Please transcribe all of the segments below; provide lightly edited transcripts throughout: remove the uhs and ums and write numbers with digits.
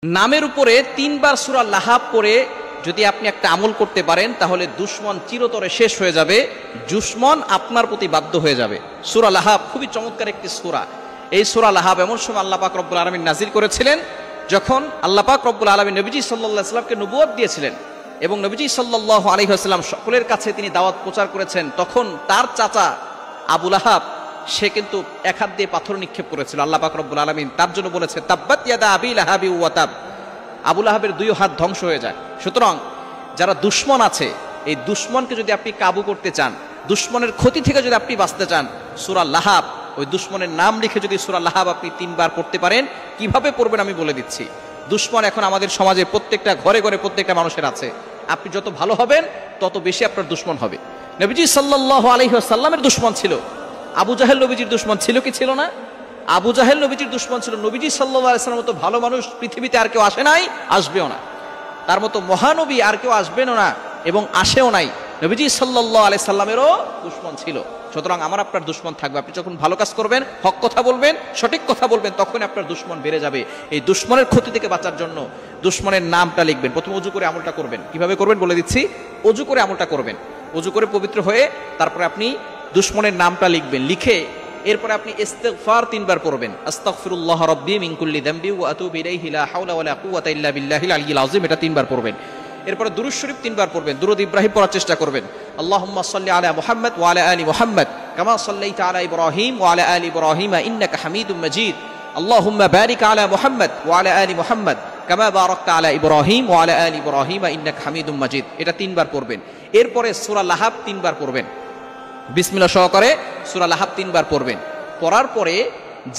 নামের উপরে 3 বার সূরা লাহাব পড়ে যদি আপনি একটা আমল করতে পারেন তাহলে দুশমন চিরতরে শেষ হয়ে যাবে, দুশমন আপনার প্রতি বাধ্য হয়ে যাবে। সূরা লাহাব খুবই চমৎকার একটি সূরা। এই সূরা লাহাব এমন সময় আল্লাহ পাক রব্বুল আলামিন নাজিল করেছিলেন যখন আল্লাহ পাক রব্বুল আলামিন নবীজি সাল্লাল্লাহু আলাইহি ওয়াসাল্লামকে নবুয়ত দিয়েছিলেন এবং নবীজি সাল্লাল্লাহু আলাইহি ওয়াসাল্লাম সকলের কাছে তিনি দাওয়াত প্রচার করেছেন। তখন তার চাচা আবু লাহাব সে কিন্তু এক হাত দিয়ে পাথর নিক্ষেপ করেছিল। আল্লাহ পাক রব্বুল আলামিন তার জন্য বলেছে তাব্বাত ইয়াদা আবি লাহাবি ওয়া তাব, আবু লাহাবের দুই হাত ধ্বংস হয়ে যায়। সুতরাং যারা দুশমন আছে, এই দুশমনকে যদি আপনি কাবু করতে চান, দুশমনের ক্ষতি থেকে যদি আপনি বাঁচতে চান, সূরা লাহাব, ওই দুশমনের নাম লিখে যদি সূরা লাহাব আপনি 3 বার পড়তে পারেন, কিভাবে পড়বেন আমি বলে দিচ্ছি। দুশমন এখন আমাদের সমাজে প্রত্যেকটা ঘরে ঘরে প্রত্যেকটা মানুষের আছে। আপনি যত ভালো হবেন তত বেশি আপনার দুশমন হবে। নবীজি সাল্লাল্লাহু আলাইহি ওয়াসাল্লামের দুশমন ছিল আবু জাহেল, নবীজির দুশমন ছিল কি ছিল না? আবু জাহেল নবীজির দুশমন ছিল। নবীজি সাল্লাল্লাহু আলাইহি ওয়াসাল্লামের মতো ভালো মানুষ পৃথিবীতে আর কেউ আসে নাই, আসবেও না। তার মতো মহানবী আর কেউ আসবেনও না এবং আসেও নাই। নবীজি সাল্লাল্লাহু আলাইহি সাল্লামেরও দুশমন ছিল। সুতরাং আমার আপনার দুশমন থাকবে। আপনি যখন ভালো কাজ করবেন, হক কথা বলবেন, সঠিক কথা বলবেন, তখন আপনার দুশমন বেড়ে যাবে। এই দুশমনের ক্ষতি থেকে বাঁচার জন্য দুশমনের নামটা লিখবেন। প্রথমে ওযু করে আমলটা করবেন। কিভাবে করবেন বলে দিচ্ছি। ওযু করে আমলটা করবেন। ওযু করে পবিত্র হয়ে তারপরে আপনি দুশমনের নামটা লিখবেন। লিখে এরপরে আপনি ইস্তিগফার 3 বার পড়বেন। আস্তাগফিরুল্লাহ রাব্বি মিন কুল্লি যামবি ওয়া আতুবু ইলাইহি লা হাওলা ওয়ালা কুওয়াতা ইল্লা বিল্লাহিল আলিয়্যিল আযীম, এটা 3 বার পড়বেন। এরপরে দুরূদ শরীফ 3 বার পড়বেন। দুরূদ ইব্রাহিম পড়ার চেষ্টা করবেন। আল্লাহুম্মা সাল্লি আলা মুহাম্মাদ ওয়া আলা আলি মুহাম্মাদ কামা সাল্লাইতা আলা ইব্রাহিম ওয়া আলা আলি ইব্রাহিম ইন্নাকা হামিদুম মাজিদ। আল্লাহুম্মা বারিক আলা মুহাম্মাদ ওয়া আলা আলি মুহাম্মাদ কামা বারাকতা আলা ইব্রাহিম ওয়া আলা আলি ইব্রাহিম ইন্নাকা হামিদুম মাজিদ, এটা 3 বার পড়বেন। এরপরে সূরা লাহাব 3 বার পড়বেন। বিসমিল্লাহ সহকারে সূরা লাহাব 3 বার পড়বেন। পড়ার পরে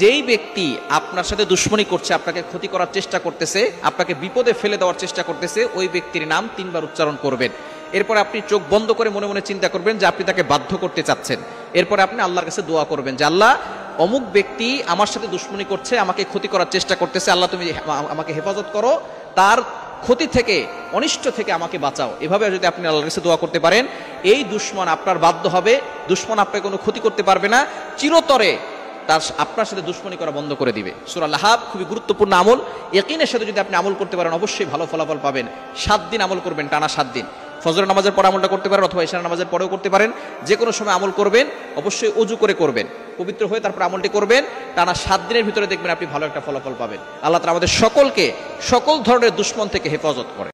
যেই ব্যক্তি আপনার সাথে দুশমনি করছে, আপনাকে ক্ষতি করার চেষ্টা করতেছে, আপনাকে বিপদে ফেলে দেওয়ার চেষ্টা করতেছে, ওই ব্যক্তির নাম 3 বার উচ্চারণ করবেন। এরপরে আপনি চোখ বন্ধ করে মনে মনে চিন্তা করবেন যে আপনি তাকে বাধ্য করতে চাচ্ছেন। এরপরে আপনি আল্লাহর কাছে দোয়া করবেন যে আল্লাহ, অমুক ব্যক্তি আমার সাথে দুশমনি করছে, আমাকে ক্ষতি করার চেষ্টা করতেছে, আল্লাহ তুমি আমাকে হেফাজত করো, তার ক্ষতি থেকে, অনিষ্ট থেকে আমাকে বাঁচাও। এভাবে যদি আপনি আল্লাহর কাছে দোয়া করতে পারেন, এই দুশমন আপনার বাধ্য হবে, দুশমন আপনাকে কোনো ক্ষতি করতে পারবে না, চিরতরে তার আপনার সাথে দুশমনি করা বন্ধ করে দিবে। সূরা লাহাব খুবই গুরুত্বপূর্ণ আমল। ইয়াকিনের সাথে যদি আপনি আমল করতে পারেন অবশ্যই ভালো ফলাফল পাবেন। 7 দিন আমল করবেন, টানা 7 দিন। ফজরের নামাজের পরে আমলটা করতে পারেন অথবা ইশার নামাজের পরেও করতে পারেন। যে কোনো সময় আমল করবেন, অবশ্যই ওযু করে করবেন, পবিত্র হয়ে তারপর আমলটি করবেন। টানা 7 দিনের ভিতরে দেখবেন আপনি ভালো একটা ফলাফল পাবেন। আল্লাহ তাআলা আমাদের সকলকে সকল ধরনের দুশমন থেকে হেফাজত করে।